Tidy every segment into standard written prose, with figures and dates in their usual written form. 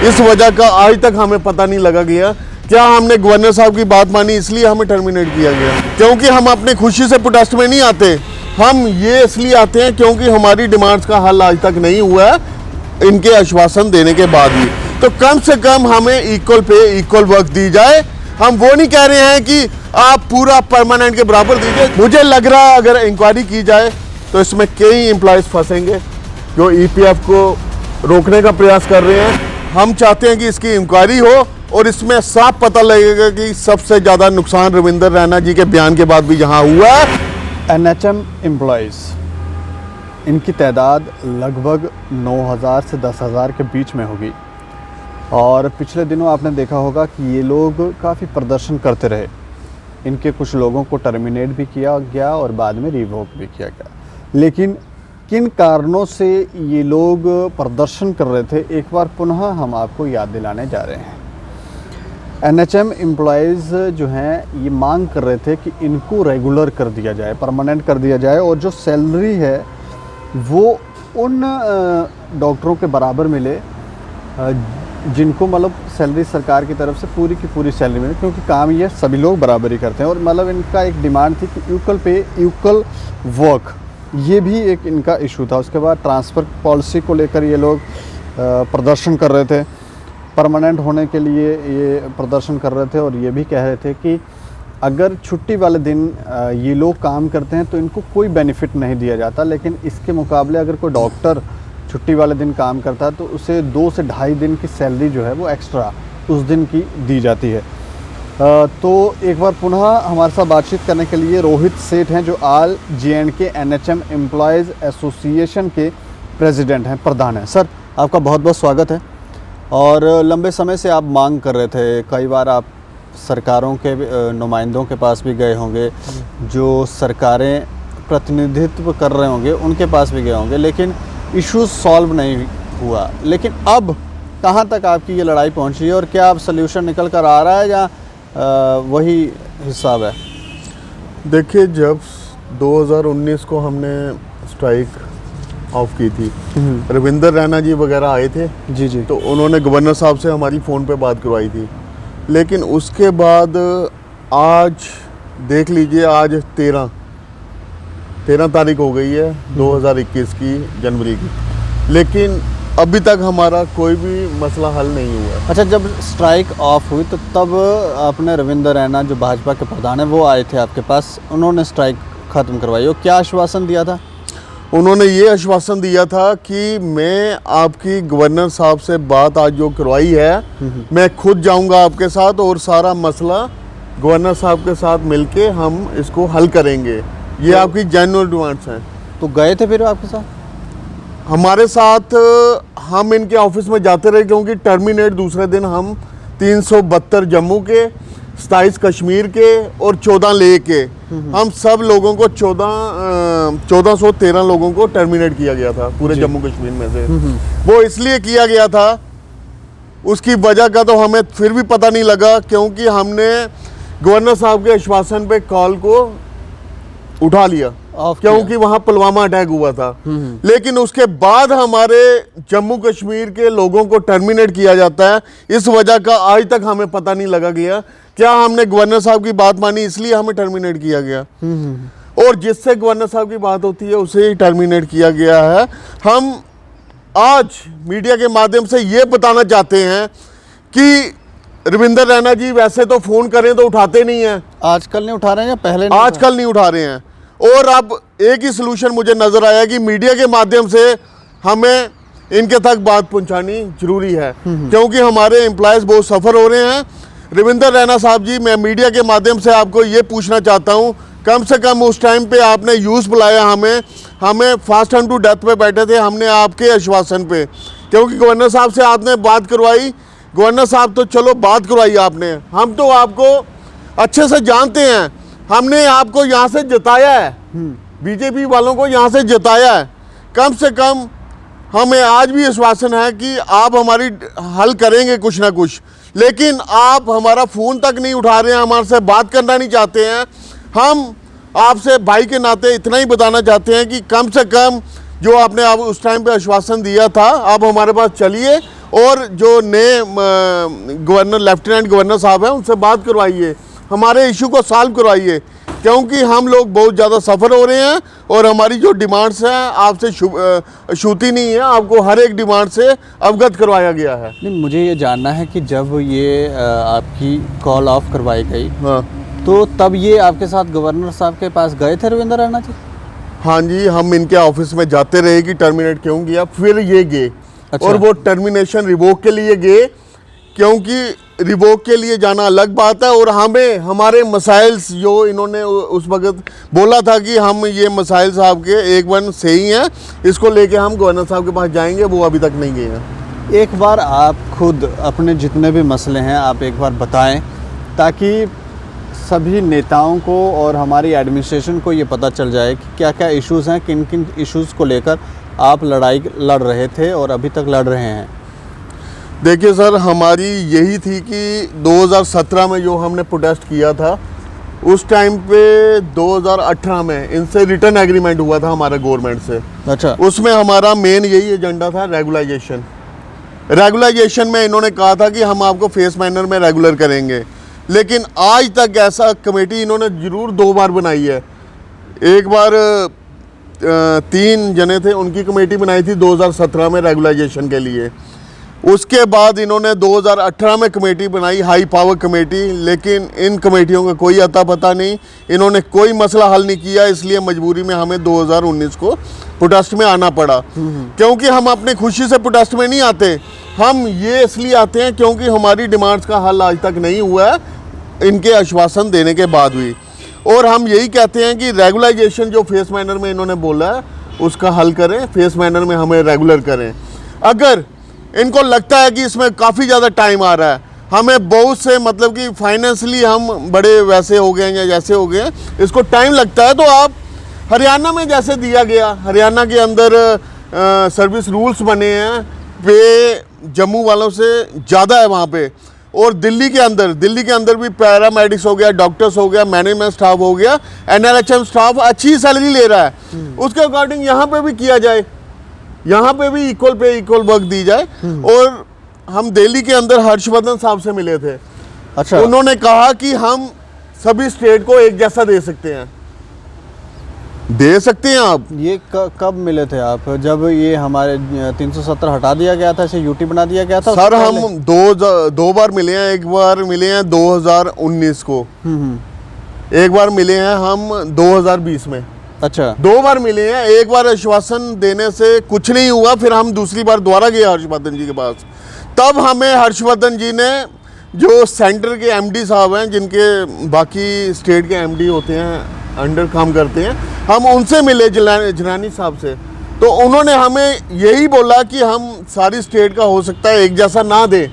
इस वजह का आज तक हमें पता नहीं लगा गया। क्या हमने गवर्नर साहब की बात मानी इसलिए हमें टर्मिनेट किया गया? क्योंकि हम अपने खुशी से प्रोटेस्ट में नहीं आते, हम ये इसलिए आते हैं क्योंकि हमारी डिमांड्स का हल आज तक नहीं हुआ है इनके आश्वासन देने के बाद भी। तो कम से कम हमें इक्वल पे इक्वल वर्क दी जाए। हम वो नहीं कह रहे हैं कि आप पूरा परमानेंट के बराबर दीजिए। मुझे लग रहा है अगर इंक्वायरी की जाए तो इसमें कई एम्प्लॉयज़ फंसेंगे जो ईपीएफ को रोकने का प्रयास कर रहे हैं। हम चाहते हैं कि इसकी इंक्वायरी हो और इसमें साफ पता लगेगा कि सबसे ज़्यादा नुकसान रविंदर रैना जी के बयान के बाद भी यहाँ हुआ है। एनएचएम एम्प्लॉयज़, इनकी तादाद लगभग 9,000 से 10,000 के बीच में होगी और पिछले दिनों आपने देखा होगा कि ये लोग काफ़ी प्रदर्शन करते रहे। इनके कुछ लोगों को टर्मिनेट भी किया गया और बाद में रिवोक भी किया गया। लेकिन किन कारणों से ये लोग प्रदर्शन कर रहे थे, एक बार पुनः हम आपको याद दिलाने जा रहे हैं। एनएचएम एम्प्लॉयज़ जो हैं ये मांग कर रहे थे कि इनको रेगुलर कर दिया जाए, परमानेंट कर दिया जाए और जो सैलरी है वो उन डॉक्टरों के बराबर मिले जिनको मतलब सैलरी सरकार की तरफ से पूरी की पूरी सैलरी मिले, क्योंकि काम ये सभी लोग बराबर ही करते हैं। और मतलब इनका एक डिमांड थी कि इक्वल पे इक्वल वर्क, ये भी एक इनका इशू था। उसके बाद ट्रांसफ़र पॉलिसी को लेकर ये लोग प्रदर्शन कर रहे थे, परमानेंट होने के लिए ये प्रदर्शन कर रहे थे और ये भी कह रहे थे कि अगर छुट्टी वाले दिन ये लोग काम करते हैं तो इनको कोई बेनिफिट नहीं दिया जाता, लेकिन इसके मुकाबले अगर कोई डॉक्टर छुट्टी वाले दिन काम करता है तो उसे 2 से ढाई दिन की सैलरी जो है वो एक्स्ट्रा उस दिन की दी जाती है। तो एक बार पुनः हमारे साथ बातचीत करने के लिए रोहित सेठ हैं, जो all J&K NHM employees association के प्रेसिडेंट हैं, प्रधान हैं। सर, आपका बहुत बहुत स्वागत है। और लंबे समय से आप मांग कर रहे थे, कई बार आप सरकारों के नुमाइंदों के पास भी गए होंगे, जो सरकारें प्रतिनिधित्व कर रहे होंगे उनके पास भी गए होंगे, लेकिन इश्यूज सॉल्व नहीं हुआ। लेकिन अब कहाँ तक आपकी ये लड़ाई पहुँची है और क्या अब सल्यूशन निकल कर आ रहा है या वही हिसाब है? देखिए, जब 2019 को हमने स्ट्राइक ऑफ की थी, रविंदर रैना जी वगैरह आए थे जी, तो उन्होंने गवर्नर साहब से हमारी फ़ोन पे बात करवाई थी। लेकिन उसके बाद आज देख लीजिए, आज 13 तारीख हो गई है 2021 की जनवरी की, लेकिन अभी तक हमारा कोई भी मसला हल नहीं हुआ। अच्छा, जब स्ट्राइक ऑफ हुई तो तब आपने रविंदर रैना जो भाजपा के प्रधान है वो आए थे आपके पास, उन्होंने स्ट्राइक ख़त्म करवाई और क्या आश्वासन दिया था? उन्होंने ये आश्वासन दिया था कि मैं आपकी गवर्नर साहब से बात आज जो करवाई है, मैं खुद जाऊंगा आपके साथ और सारा मसला गवर्नर साहब के साथ मिलके हम इसको हल करेंगे। ये आपकी जेन्युइन डिमांड्स हैं। तो गए थे फिर आपके साथ? हमारे साथ हम इनके ऑफिस में जाते रहे, क्योंकि टर्मिनेट दूसरे दिन हम 372 जम्मू के, 27 कश्मीर के और 14 लेह के, हम सब लोगों को 1413 लोगों को टर्मिनेट किया गया था पूरे जम्मू कश्मीर में से। वो इसलिए किया गया था, उसकी वजह का तो हमें फिर भी पता नहीं लगा, क्योंकि हमने गवर्नर साहब के आश्वासन पे कॉल को उठा लिया, क्योंकि वहां पुलवामा अटैक हुआ था। लेकिन उसके बाद हमारे जम्मू कश्मीर के लोगों को टर्मिनेट किया जाता है, इस वजह का आज तक हमें पता नहीं लगा गया। क्या हमने गवर्नर साहब की बात मानी इसलिए हमें टर्मिनेट किया गया, और जिससे गवर्नर साहब की बात होती है उसे ही टर्मिनेट किया गया है। हम आज मीडिया के माध्यम से ये बताना चाहते हैं कि रविंदर रैना जी वैसे तो फ़ोन करें तो उठाते नहीं हैं। आजकल नहीं उठा रहे हैं या पहले? आजकल नहीं उठा रहे हैं। और अब एक ही सलूशन मुझे नज़र आया कि मीडिया के माध्यम से हमें इनके तक बात पहुंचानी जरूरी है, क्योंकि हमारे एम्प्लॉयज़ बहुत सफ़र हो रहे हैं। रविंदर रैना साहब जी, मैं मीडिया के माध्यम से आपको ये पूछना चाहता हूँ, कम से कम उस टाइम पे आपने यूज़ बुलाया हमें फास्ट एंड टू डेथ पे बैठे थे, हमने आपके आश्वासन पे, क्योंकि गवर्नर साहब से आपने बात करवाई। गवर्नर साहब तो चलो बात करवाई आपने, हम तो आपको अच्छे से जानते हैं, हमने आपको यहाँ से जिताया है, बीजेपी वालों को यहाँ से जिताया है। कम से कम हमें आज भी आश्वासन है कि आप हमारी हल करेंगे कुछ ना कुछ, लेकिन आप हमारा फ़ोन तक नहीं उठा रहे हैं, हमारे से बात करना नहीं चाहते हैं। हम आपसे भाई के नाते इतना ही बताना चाहते हैं कि कम से कम जो आपने आप उस टाइम पे आश्वासन दिया था, आप हमारे पास चलिए और जो नए गवर्नर लेफ्टिनेंट गवर्नर साहब हैं उनसे बात करवाइए, हमारे इशू को सॉल्व करवाइए, क्योंकि हम लोग बहुत ज़्यादा सफ़र हो रहे हैं और हमारी जो डिमांड्स हैं आपसे छूती नहीं है, आपको हर एक डिमांड से अवगत करवाया गया है। नहीं, मुझे ये जानना है कि जब ये आपकी कॉल ऑफ करवाई गई, हाँ तो तब ये आपके साथ गवर्नर साहब के पास गए थे रविंद्र रैना जी? हाँ जी, हम इनके ऑफिस में जाते रहे कि टर्मिनेट क्यों किया, फिर ये गए। अच्छा। और वो टर्मिनेशन रिवोक के लिए गए, क्योंकि रिवोक के लिए जाना अलग बात है और हमें हमारे मसाइल्स जो इन्होंने उस वक्त बोला था कि हम ये मसाइल साहब के एक वन सही हैं, इसको लेके हम गवर्नर साहब के पास जाएंगे, वो अभी तक नहीं गए हैं। एक बार आप खुद अपने जितने भी मसले हैं आप एक बार बताएं, ताकि सभी नेताओं को और हमारी एडमिनिस्ट्रेशन को ये पता चल जाए कि क्या क्या इश्यूज़ हैं, किन किन इश्यूज़ को लेकर आप लड़ाई लड़ रहे थे और अभी तक लड़ रहे हैं। देखिए सर, हमारी यही थी कि 2017 में जो हमने प्रोटेस्ट किया था, उस टाइम पे 2018 में इनसे रिटर्न एग्रीमेंट हुआ था हमारे गवर्नमेंट से। अच्छा। उसमें हमारा मेन यही एजेंडा था, रेगुलाइजेशन। रेगुलाइजेशन में इन्होंने कहा था कि हम आपको फेस मैनर में रेगुलर करेंगे, लेकिन आज तक ऐसा कमेटी इन्होंने ज़रूर 2 बार बनाई है। एक बार 3 जने थे, उनकी कमेटी बनाई थी 2017 में रेगुलाइजेशन के लिए। उसके बाद इन्होंने 2018 में कमेटी बनाई, हाई पावर कमेटी, लेकिन इन कमेटियों का कोई अता पता नहीं, इन्होंने कोई मसला हल नहीं किया। इसलिए मजबूरी में हमें 2019 को प्रोटेस्ट में आना पड़ा, क्योंकि हम अपनी खुशी से प्रोटेस्ट में नहीं आते, हम ये इसलिए आते हैं क्योंकि हमारी डिमांड्स का हल आज तक नहीं हुआ है, इनके आश्वासन देने के बाद भी। और हम यही कहते हैं कि रेगुलाइजेशन जो फेस मैनर में इन्होंने बोला है उसका हल करें, फेस मैनर में हमें रेगुलर करें। अगर इनको लगता है कि इसमें काफ़ी ज़्यादा टाइम आ रहा है, हमें बहुत से मतलब कि फाइनेंशियली हम बड़े वैसे हो गए हैं या जैसे हो गए हैं, इसको टाइम लगता है, तो आप हरियाणा में जैसे दिया गया, हरियाणा के अंदर सर्विस रूल्स बने हैं, पे जम्मू वालों से ज़्यादा है वहाँ पे। और दिल्ली के अंदर भी पैरामेडिक्स हो गया, डॉक्टर्स हो गया, मैनेजमेंट स्टाफ हो गया, NRHM स्टाफ अच्छी सैलरी ले रहा है। उसके अकॉर्डिंग यहाँ पे भी किया जाए, यहाँ पे भी इक्वल पे इक्वल वर्क दी जाए। और हम दिल्ली के अंदर हर्षवर्धन साहब से मिले थे। अच्छा। उन्होंने कहा कि हम सभी स्टेट को एक जैसा दे सकते हैं। दे सकते हैं आप? ये कब मिले थे आप? जब ये हमारे 370 हटा दिया गया था, इसे यूटी बना दिया गया था? सर हम दो बार मिले हैं। एक बार मिले हैं 2019 को, एक बार मिले हैं हम 2020 में। अच्छा। 2 बार मिले हैं। एक बार आश्वासन देने से कुछ नहीं हुआ, फिर हम दूसरी बार दोबारा गए हर्षवर्धन जी के पास। तब हमें हर्षवर्धन जी ने, जो सेंटर के MD साहब हैं, जिनके बाकी स्टेट के MD होते हैं, अंडर काम करते हैं, हम उनसे मिले, जिलानी साहब से। तो उन्होंने हमें यही बोला कि हम सारी स्टेट का हो सकता है एक जैसा ना दे,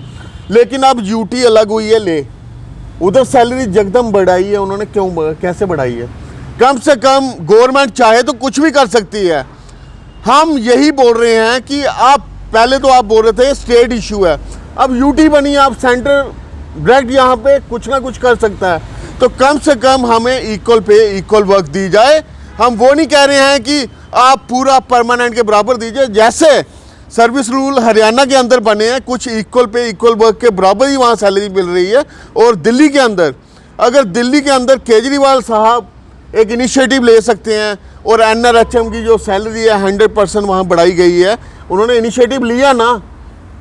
लेकिन अब यूटी अलग हुई है, ले उधर सैलरी जगदम बढ़ाई है उन्होंने। क्यों, कैसे बढ़ाई है? कम से कम गवर्नमेंट चाहे तो कुछ भी कर सकती है। हम यही बोल रहे हैं कि आप पहले तो आप बोल रहे थे स्टेट इशू है, अब यूटी बनी, आप सेंटर डायरेक्ट यहाँ पे कुछ ना कुछ कर सकता है, तो कम से कम हमें इक्वल पे इक्वल वर्क दी जाए। हम वो नहीं कह रहे हैं कि आप पूरा परमानेंट के बराबर दीजिए, जैसे सर्विस रूल हरियाणा के अंदर बने हैं, कुछ इक्वल पे इक्वल वर्क के बराबर ही वहाँ सैलरी मिल रही है। और दिल्ली के अंदर, अगर दिल्ली के अंदर केजरीवाल साहब एक इनिशिएटिव ले सकते हैं और NRHM की जो सैलरी है 100% वहाँ बढ़ाई गई है, उन्होंने इनिशिएटिव लिया ना,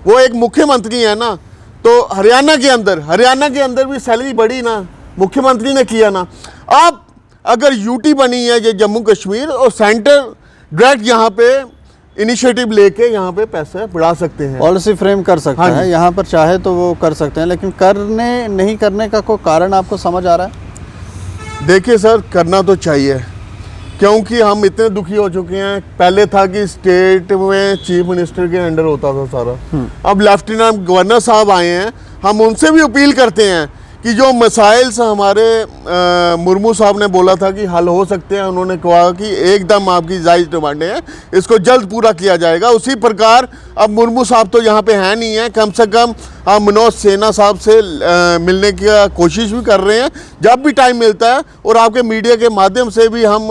वो एक मुख्यमंत्री है ना, तो हरियाणा के अंदर भी सैलरी बढ़ी ना, मुख्यमंत्री ने किया ना। आप अगर यूटी बनी है ये जम्मू कश्मीर, और सेंटर डायरेक्ट यहाँ पे इनिशिएटिव लेके यहाँ पे पैसे बढ़ा सकते हैं, पॉलिसी फ्रेम कर सकते हैं, यहाँ पर चाहे तो वो कर सकते हैं, लेकिन नहीं करने का कोई कारण आपको समझ आ रहा है? देखिए सर, करना तो चाहिए, क्योंकि हम इतने दुखी हो चुके हैं। पहले था कि स्टेट में चीफ मिनिस्टर के अंडर होता था सारा, अब लेफ्टिनेंट गवर्नर साहब आए हैं, हम उनसे भी अपील करते हैं कि जो मसाइल्स हमारे मुर्मू साहब ने बोला था कि हल हो सकते हैं, उन्होंने कहा कि एकदम आपकी जायज़ डिमांडें हैं, इसको जल्द पूरा किया जाएगा। उसी प्रकार अब मुर्मू साहब तो यहाँ पे हैं नहीं है, कम से कम हम मनोज सिन्हा साहब से मिलने की कोशिश भी कर रहे हैं जब भी टाइम मिलता है। और आपके मीडिया के माध्यम से भी हम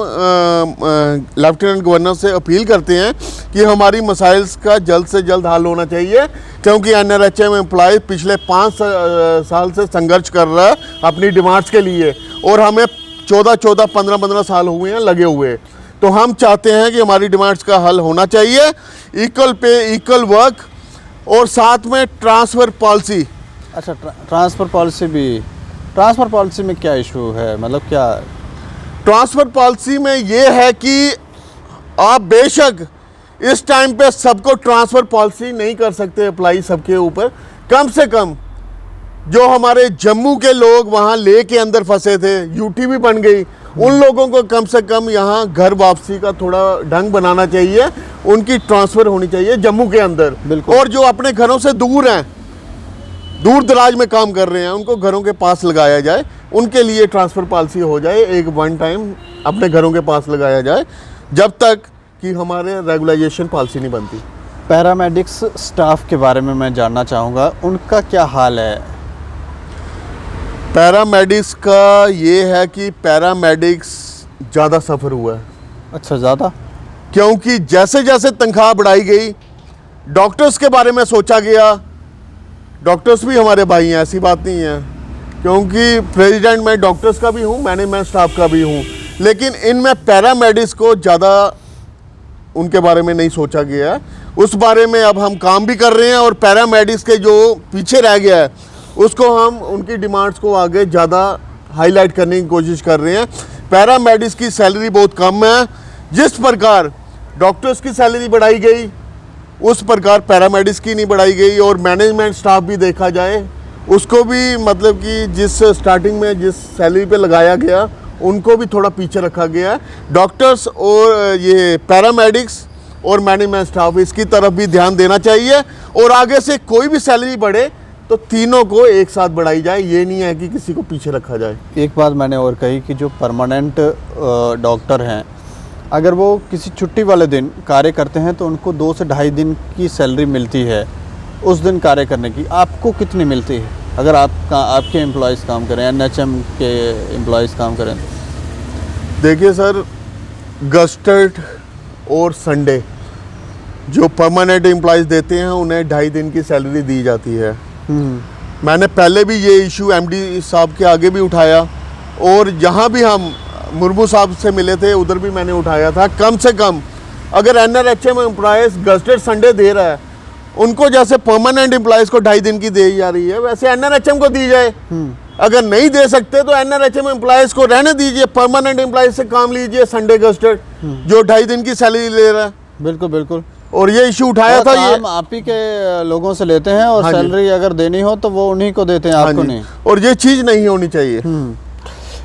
लेफ्टिनेंट गवर्नर से अपील करते हैं कि हमारी मसाइल्स का जल्द से जल्द हल होना चाहिए, क्योंकि NRHM एम्प्लॉय पिछले 5 साल से संघर्ष कर रहा है अपनी डिमांड्स के लिए, और हमें 14 15 साल हुए हैं लगे हुए। तो हम चाहते हैं कि हमारी डिमांड्स का हल होना चाहिए, इक्वल पे इक्वल वर्क, और साथ में ट्रांसफ़र पॉलिसी। अच्छा, ट्रांसफ़र पॉलिसी भी, ट्रांसफ़र पॉलिसी में क्या इशू है, मतलब क्या? ट्रांसफ़र पॉलिसी में ये है कि आप बेशक इस टाइम पे सबको ट्रांसफ़र पॉलिसी नहीं कर सकते अप्लाई सबके ऊपर, कम से कम जो हमारे जम्मू के लोग वहाँ ले के अंदर फंसे थे, यूटी भी बन गई, उन लोगों को कम से कम यहाँ घर वापसी का थोड़ा ढंग बनाना चाहिए, उनकी ट्रांसफ़र होनी चाहिए जम्मू के अंदर। बिल्कुल। और जो अपने घरों से दूर हैं, दूर दराज में काम कर रहे हैं, उनको घरों के पास लगाया जाए, उनके लिए ट्रांसफ़र पॉलिसी हो जाए, एक वन टाइम अपने घरों के पास लगाया जाए, जब तक कि हमारे रेगुलाइजेशन पॉलिसी नहीं बनती। पैरामेडिक्स स्टाफ के बारे में मैं जानना चाहूँगा, उनका क्या हाल है? पैरामेडिक्स का ये है कि पैरामेडिक्स ज़्यादा सफ़र हुआ है। अच्छा, ज़्यादा? क्योंकि जैसे जैसे तनख्वाह बढ़ाई गई, डॉक्टर्स के बारे में सोचा गया, डॉक्टर्स भी हमारे भाई हैं, ऐसी बात नहीं है, क्योंकि प्रेसिडेंट मैं डॉक्टर्स का भी हूँ, मैनेजमेंट स्टाफ का भी हूँ, लेकिन इनमें पैरामेडिक्स को ज़्यादा उनके बारे में नहीं सोचा गया है। उस बारे में अब हम काम भी कर रहे हैं, और पैरामेडिक्स के जो पीछे रह गया है उसको हम उनकी डिमांड्स को आगे ज़्यादा हाईलाइट करने की कोशिश कर रहे हैं। पैरामेडिक्स की सैलरी बहुत कम है, जिस प्रकार डॉक्टर्स की सैलरी बढ़ाई गई उस प्रकार पैरामेडिक्स की नहीं बढ़ाई गई, और मैनेजमेंट स्टाफ भी देखा जाए उसको भी मतलब कि जिस स्टार्टिंग में जिस सैलरी पे लगाया गया उनको भी थोड़ा पीछे रखा गया है। डॉक्टर्स और ये पैरामेडिक्स और मैनेजमेंट स्टाफ, इसकी तरफ भी ध्यान देना चाहिए, और आगे से कोई भी सैलरी बढ़े तो तीनों को एक साथ बढ़ाई जाए, ये नहीं है कि किसी को पीछे रखा जाए। एक बात मैंने और कही कि जो परमानेंट डॉक्टर हैं, अगर वो किसी छुट्टी वाले दिन कार्य करते हैं तो उनको 2 से ढाई दिन की सैलरी मिलती है उस दिन कार्य करने की। आपको कितनी मिलती है अगर आपके एम्प्लॉयज़ काम करें, NHM के एम्प्लॉयज़ काम करें? देखिए सर, गस्टेड और संडे जो परमानेंट एम्प्लॉयज़ देते हैं उन्हें 2.5 दिन की सैलरी दी जाती है। मैंने पहले भी ये इशू MD साहब के आगे भी उठाया, और जहाँ भी हम मुर्मू साहब से मिले थे उधर भी मैंने उठाया था। कम से कम अगर NRHM एम्प्लॉयज़ गस्टेड संडे दे रहा है, उनको जैसे परमानेंट एम्प्लॉयज़ को 2.5 दिन की दी जा रही है, वैसे NRHM को दी जाए। अगर नहीं दे सकते तो NRHM एम्प्लॉयज़ को रहने दीजिए, परमानेंट एम्प्लॉयज़ से काम लीजिए संडे गस्टेड, जो 2.5 दिन की सैलरी ले रहा है। बिल्कुल बिल्कुल। और ये इशू उठाया था, ये आप ही के लोगों से लेते हैं, और सैलरी अगर देनी हो तो वो उन्हीं को देते हैं, आपको नहीं। और ये चीज़ नहीं होनी चाहिए।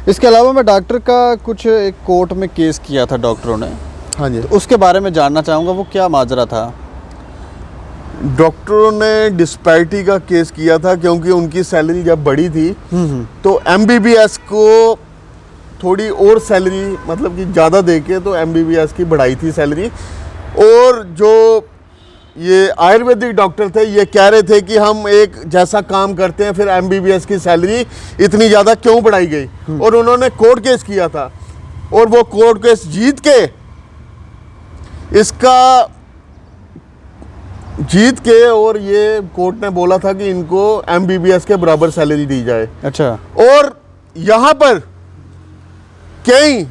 इसके अलावा मैं डॉक्टर का कुछ एक कोर्ट में केस किया था डॉक्टरों ने, हाँ जी, तो उसके बारे में जानना चाहूँगा, वो क्या माजरा था? डॉक्टरों ने डिस्पैरिटी का केस किया था, क्योंकि उनकी सैलरी जब बढ़ी थी तो MBBS को थोड़ी और सैलरी मतलब कि ज़्यादा देके तो MBBS की बढ़ाई थी सैलरी। और जो ये आयुर्वेदिक डॉक्टर थे ये कह रहे थे कि हम एक जैसा काम करते हैं, फिर MBBS की सैलरी इतनी ज़्यादा क्यों बढ़ाई गई। और उन्होंने कोर्ट केस किया था, और वो कोर्ट केस जीत के और ये कोर्ट ने बोला था कि इनको MBBS के बराबर सैलरी दी जाए। अच्छा। और यहाँ पर कई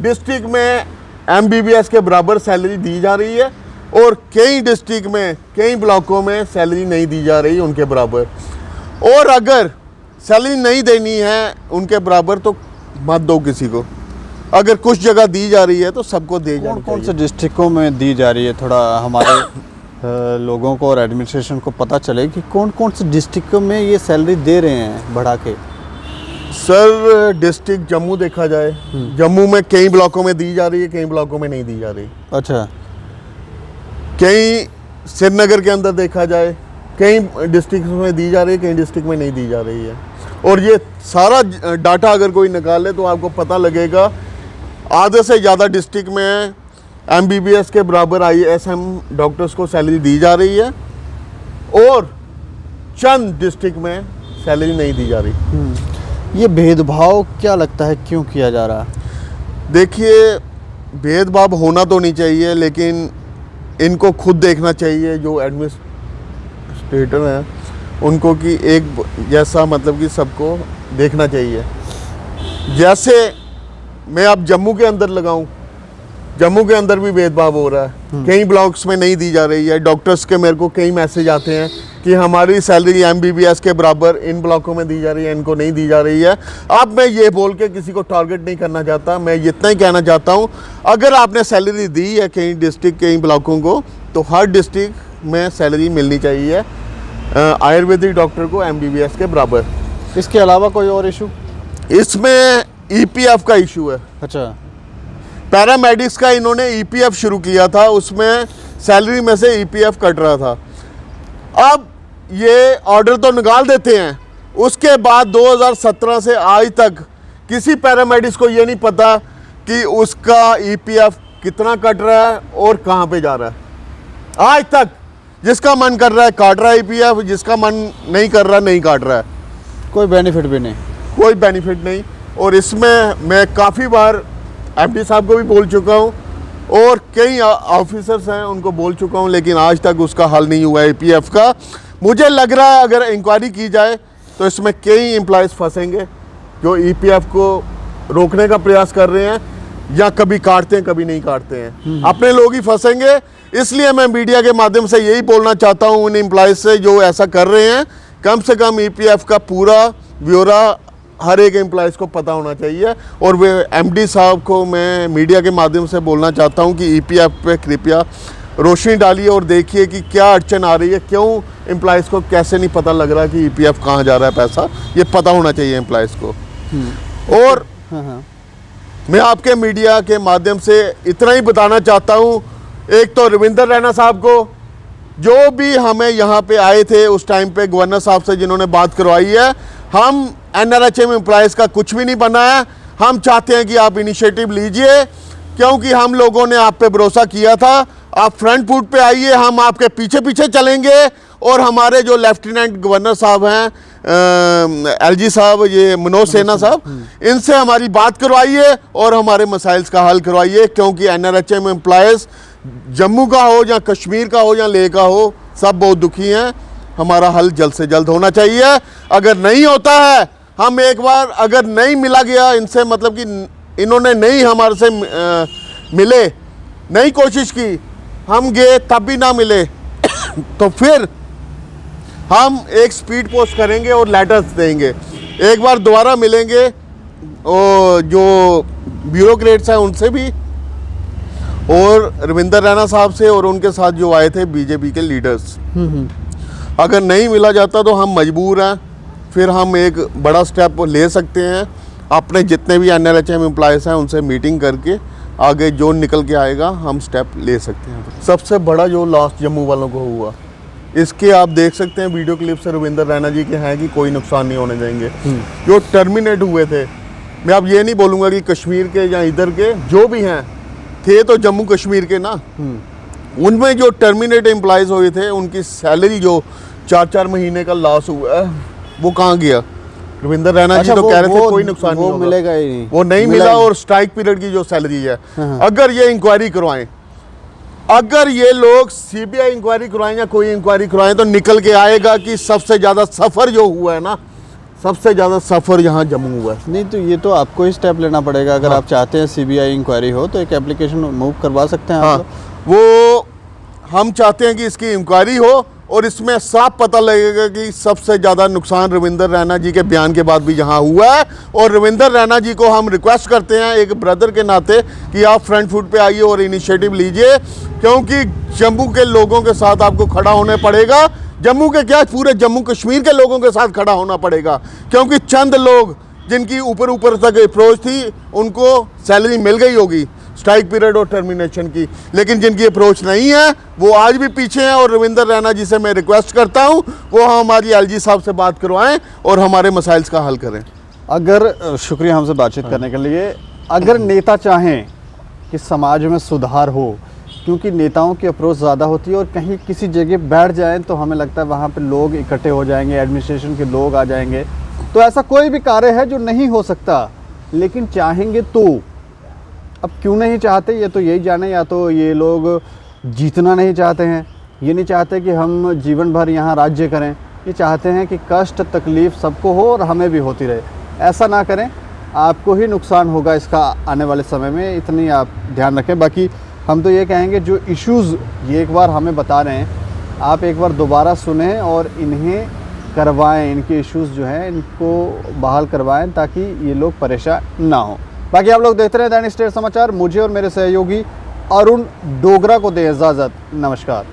डिस्ट्रिक्ट में MBBS के बराबर सैलरी दी जा रही है, और कई डिस्ट्रिक्ट में कई ब्लॉकों में सैलरी नहीं दी जा रही उनके बराबर। और अगर सैलरी नहीं देनी है उनके बराबर तो मत दो किसी को, अगर कुछ जगह दी जा रही है तो सबको दे जानी चाहिए। कौन से डिस्ट्रिक्टों में दी जा रही है, थोड़ा हमारे लोगों को और एडमिनिस्ट्रेशन को पता चले कि कौन कौन से डिस्ट्रिक्टों में ये सैलरी दे रहे हैं बढ़ा के? सर, डिस्ट्रिक्ट जम्मू देखा जाए, जम्मू में कई ब्लॉकों में दी जा रही है, कई ब्लॉकों में नहीं दी जा रही। अच्छा। कई श्रीनगर के अंदर देखा जाए, कई डिस्ट्रिक्ट में दी जा रही है, कई डिस्ट्रिक्ट में नहीं दी जा रही है। और ये सारा डाटा अगर कोई निकाले तो आपको पता लगेगा, आधे से ज़्यादा डिस्ट्रिक्ट में MBBS के बराबर ISM डॉक्टर्स को सैलरी दी जा रही है और चंद डिस्ट्रिक्ट में सैलरी नहीं दी जा रही। ये भेदभाव क्या लगता है क्यों किया जा रहा है? देखिए, भेदभाव होना तो नहीं चाहिए, लेकिन इनको खुद देखना चाहिए जो एडमिनिस्ट्रेटर हैं उनको, कि एक जैसा मतलब कि सबको देखना चाहिए। जैसे मैं अब जम्मू के अंदर लगाऊं, जम्मू के अंदर भी भेदभाव हो रहा है, कई ब्लॉक्स में नहीं दी जा रही है। डॉक्टर्स के मेरे को कई मैसेज आते हैं कि हमारी सैलरी MBBS के बराबर इन ब्लॉकों में दी जा रही है, इनको नहीं दी जा रही है। अब मैं ये बोल के किसी को टारगेट नहीं करना चाहता, मैं इतना ही कहना चाहता हूँ, अगर आपने सैलरी दी है कई डिस्ट्रिक्ट कई ब्लॉकों को, तो हर डिस्ट्रिक्ट में सैलरी मिलनी चाहिए आयुर्वेदिक डॉक्टर को MBBS के बराबर। इसके अलावा कोई और इशू? इसमें EPF का इशू है। अच्छा, पैरामेडिक्स का इन्होंने EPF शुरू किया था, उसमें सैलरी में से EPF कट रहा था। अब ये ऑर्डर तो निकाल देते हैं, उसके बाद 2017 से आज तक किसी पैरामेडिक्स को ये नहीं पता कि उसका EPF कितना कट रहा है और कहाँ पे जा रहा है। आज तक जिसका मन कर रहा है काट रहा है EPF, जिसका मन नहीं कर रहा नहीं काट रहा है। कोई बेनिफिट भी नहीं, कोई बेनिफिट नहीं। और इसमें मैं काफ़ी बार MD साहब को भी बोल चुका हूँ और कई ऑफिसर्स हैं उनको बोल चुका हूँ, लेकिन आज तक उसका हल नहीं हुआ है EPF का। मुझे लग रहा है अगर इंक्वायरी की जाए तो इसमें कई एम्प्लॉयज़ फंसेंगे जो EPF को रोकने का प्रयास कर रहे हैं, या कभी काटते हैं कभी नहीं काटते हैं, अपने लोग ही फंसेंगे। इसलिए मैं मीडिया के माध्यम से यही बोलना चाहता हूँ उन एम्प्लॉयज़ से जो ऐसा कर रहे हैं, कम से कम EPF का पूरा ब्यौरा हर एक एम्प्लॉयज़ को पता होना चाहिए। और वे MD साहब को मैं मीडिया के माध्यम से बोलना चाहता हूं कि EPF पे कृपया रोशनी डालिए और देखिए कि क्या अड़चन आ रही है, क्यों एम्प्लॉयज़ को कैसे नहीं पता लग रहा कि EPF कहाँ जा रहा है पैसा, ये पता होना चाहिए एम्प्लॉयज़ को। और मैं आपके मीडिया के माध्यम से इतना ही बताना चाहता हूँ, एक तो रविंदर रैना साहब को, जो भी हमें यहाँ पे आए थे उस टाइम पे गवर्नर साहब से जिन्होंने बात करवाई है, हम NRHM एम्प्लॉयज़ का कुछ भी नहीं बना है। हम चाहते हैं कि आप इनिशिएटिव लीजिए, क्योंकि हम लोगों ने आप पे भरोसा किया था। आप फ्रंट फुट पे आइए, हम आपके पीछे पीछे चलेंगे। और हमारे जो लेफ्टिनेंट गवर्नर साहब हैं, LG साहब, ये मनोज सिन्हा साहब, इनसे हमारी बात करवाइए और हमारे मसाइल्स का हल करवाइए, क्योंकि NRHM एम्प्लॉयज़ जम्मू का हो या कश्मीर का हो या लेह का हो, सब बहुत दुखी हैं। हमारा हल जल्द से जल्द होना चाहिए। अगर नहीं होता है, हम एक बार अगर नहीं मिला गया इनसे, मतलब कि इन्होंने नहीं हमारे से मिले, नहीं कोशिश की, हम गए तब भी ना मिले तो फिर हम एक स्पीड पोस्ट करेंगे और लेटर्स देंगे। एक बार दोबारा मिलेंगे और जो ब्यूरोक्रेट्स हैं उनसे भी, और रविंदर रैना साहब से, और उनके साथ जो आए थे BJP के लीडर्स। अगर नहीं मिला जाता तो हम मजबूर हैं, फिर हम एक बड़ा स्टेप ले सकते हैं। अपने जितने भी NRHM एम्प्लॉयज़ हैं उनसे मीटिंग करके आगे जो निकल के आएगा हम स्टेप ले सकते हैं। सबसे बड़ा जो लास्ट जम्मू वालों को हुआ, इसके आप देख सकते हैं वीडियो क्लिप से रविंदर रैना जी के हैं कि कोई नुकसान नहीं होने देंगे। जो टर्मिनेट हुए थे, मैं अब ये नहीं बोलूँगा कि कश्मीर के या इधर के, जो भी हैं थे तो जम्मू कश्मीर के ना, उनमें जो टर्मिनेट एम्प्लॉयज़ हुए थे उनकी सैलरी जो 4-4 महीने का लॉस हुआ है वो कहाँ गया? रविंदर रैना जी तो कह रहे थे कोई नुकसान नहीं होगा, मिलेगा ही नहीं, वो नहीं मिला। और स्ट्राइक पीरियड की जो सैलरी है, अगर ये इंक्वायरी करवाएं, अगर ये लोग CBI इंक्वायरी करवाएं या कोई इंक्वायरी करवाएं, तो निकल के आएगा कि सबसे ज़्यादा सफ़र जो हुआ है ना, सबसे ज़्यादा सफ़र यहाँ जम्मू हुआ है। नहीं तो ये तो आपको ही स्टेप लेना पड़ेगा। अगर आप चाहते हैं CBI इंक्वायरी हो तो एक एप्लीकेशन मूव करवा सकते हैं आप। वो हम चाहते हैं कि इसकी इंक्वायरी हो और इसमें साफ पता लगेगा कि सबसे ज़्यादा नुकसान रविंदर रैना जी के बयान के बाद भी यहाँ हुआ है। और रविंदर रैना जी को हम रिक्वेस्ट करते हैं एक ब्रदर के नाते कि आप फ्रंट फुट पे आइए और इनिशिएटिव लीजिए, क्योंकि जम्मू के लोगों के साथ आपको खड़ा होने पड़ेगा। जम्मू के क्या, पूरे जम्मू कश्मीर के लोगों के साथ खड़ा होना पड़ेगा, क्योंकि चंद लोग जिनकी ऊपर ऊपर तक अप्रोच थी उनको सैलरी मिल गई होगी स्ट्राइक पीरियड और टर्मिनेशन की, लेकिन जिनकी अप्रोच नहीं है वो आज भी पीछे हैं। और रविंदर रैना जी से मैं रिक्वेस्ट करता हूं वो हमारी LG साहब से बात करवाएं और हमारे मसाइल्स का हल करें। अगर शुक्रिया हमसे बातचीत करने के लिए। अगर नेता चाहें कि समाज में सुधार हो, क्योंकि नेताओं की अप्रोच ज़्यादा होती है और कहीं किसी जगह बैठ जाएं तो हमें लगता है वहाँ पे लोग इकट्ठे हो जाएंगे, एडमिनिस्ट्रेशन के लोग आ जाएंगे। तो ऐसा कोई भी कार्य है जो नहीं हो सकता, लेकिन चाहेंगे तो। अब क्यों नहीं चाहते ये तो यही जाने, या तो ये लोग जीतना नहीं चाहते हैं, ये नहीं चाहते कि हम जीवन भर यहाँ राज्य करें, ये चाहते हैं कि कष्ट तकलीफ़ सबको हो और हमें भी होती रहे। ऐसा ना करें, आपको ही नुकसान होगा इसका आने वाले समय में, इतनी आप ध्यान रखें। बाकी हम तो ये कहेंगे जो इश्यूज़ ये एक बार हमें बता रहे हैं, आप एक बार दोबारा सुनें और इन्हें करवाएं, इनके इश्यूज़ जो हैं इनको बहाल करवाएं ताकि ये लोग परेशान ना हों। बाकी आप लोग देखते रहे दैनिक स्टेट समाचार। मुझे और मेरे सहयोगी अरुण डोगरा को दें इजाज़त। नमस्कार।